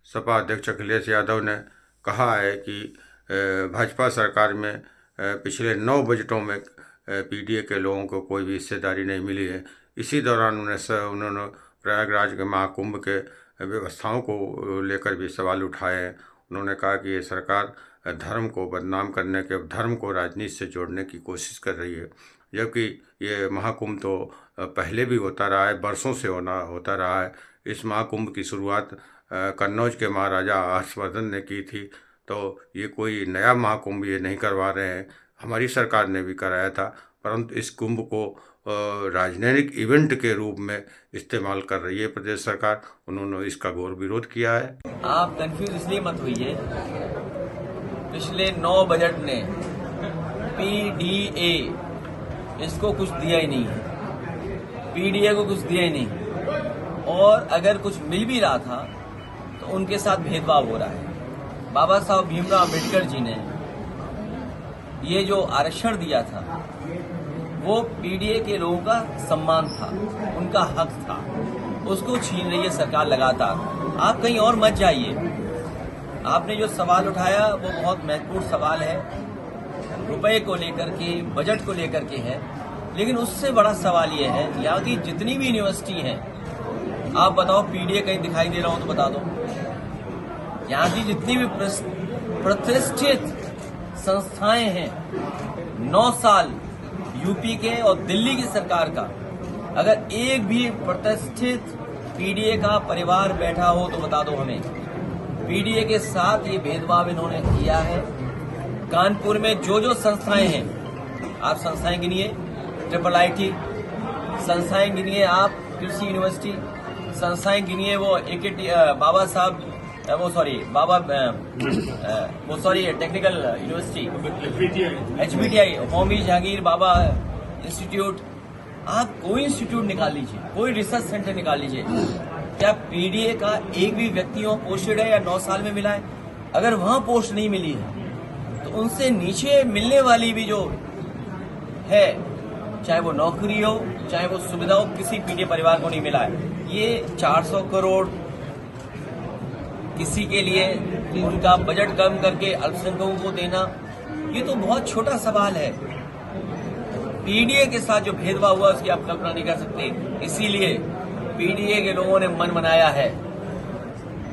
सपा अध्यक्ष अखिलेश यादव ने कहा है कि भाजपा सरकार में पिछले 9 बजटों में पीडीए के लोगों को कोई भी हिस्सेदारी नहीं मिली है। इसी दौरान उन्होंने प्रयागराज के महाकुंभ के व्यवस्थाओं को लेकर भी सवाल उठाए हैं। उन्होंने कहा कि ये सरकार धर्म को बदनाम करने के, धर्म को राजनीति से जोड़ने की कोशिश कर रही है, जबकि ये महाकुंभ तो पहले भी होता रहा है, बरसों से होता रहा है। इस महाकुंभ की शुरुआत कन्नौज के महाराजा हर्षवर्धन ने की थी, तो ये कोई नया महाकुंभ ये नहीं करवा रहे हैं। हमारी सरकार ने भी कराया था, परंतु इस कुंभ को राजनैतिक इवेंट के रूप में इस्तेमाल कर रही है प्रदेश सरकार। उन्होंने इसका घोर विरोध किया है। आप कंफ्यूज इसलिए मत होइए, पिछले 9 बजट ने पीडीए इसको कुछ दिया ही नहीं है, पीडीए को कुछ दिया ही नहीं, और अगर कुछ मिल भी रहा था तो उनके साथ भेदभाव हो रहा है। बाबा साहब भीमराव अम्बेडकर जी ने ये जो आरक्षण दिया था वो पीडीए के लोगों का सम्मान था, उनका हक था, उसको छीन रही है सरकार लगातार। आप कहीं और मत जाइए। आपने जो सवाल उठाया वो बहुत महत्वपूर्ण सवाल है, रुपए को लेकर के, बजट को लेकर के है, लेकिन उससे बड़ा सवाल ये है यहाँ की जितनी भी यूनिवर्सिटी हैं, आप बताओ पीडीए कहीं दिखाई दे रहा हो तो बता दो। यहाँ की जितनी भी प्रतिष्ठित संस्थाएं हैं, 9 साल यूपी के और दिल्ली की सरकार का, अगर एक भी प्रतिष्ठित पीडीए का परिवार बैठा हो तो बता दो हमें। पीडीए के साथ ये भेदभाव इन्होंने किया है। कानपुर में जो संस्थाएं हैं, आप संस्थाएं गिनिए, IIIT संस्थाएं गिनिए, आप कृषि यूनिवर्सिटी संस्थाएं गिनिए, वो Baba Saheb technical university, HBTI, Homi Jahangir Bhabha institute, आप कोई इंस्टीट्यूट निकाल लीजिए, कोई रिसर्च सेंटर निकाल लीजिए, क्या पीडीए का एक भी व्यक्ति वहाँ पोस्टेड है या 9 साल में मिला है? अगर वहाँ पोस्ट नहीं मिली है तो उनसे नीचे मिलने वाली भी जो है, चाहे वो नौकरी हो, चाहे वो सुविधा हो, किसी पीडीए परिवार को नहीं मिला है। ये 400 करोड़ किसी के लिए उनका बजट कम करके अल्पसंख्यकों को देना, ये तो बहुत छोटा सवाल है। पीडीए के साथ जो भेदभाव हुआ उसकी आप कल्पना नहीं कर सकते। इसीलिए पीडीए के लोगों ने मन बनाया है,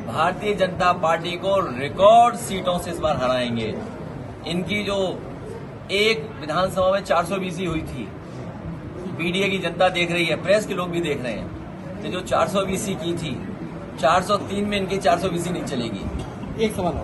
भारतीय जनता पार्टी को रिकॉर्ड सीटों से इस बार हराएंगे। इनकी जो एक विधानसभा में 420 हुई थी, पीडीए की जनता देख रही है, प्रेस के लोग भी देख रहे हैं, तो जो 420 की थी, 403 में इनकी 420 नहीं चलेगी। एक सवाल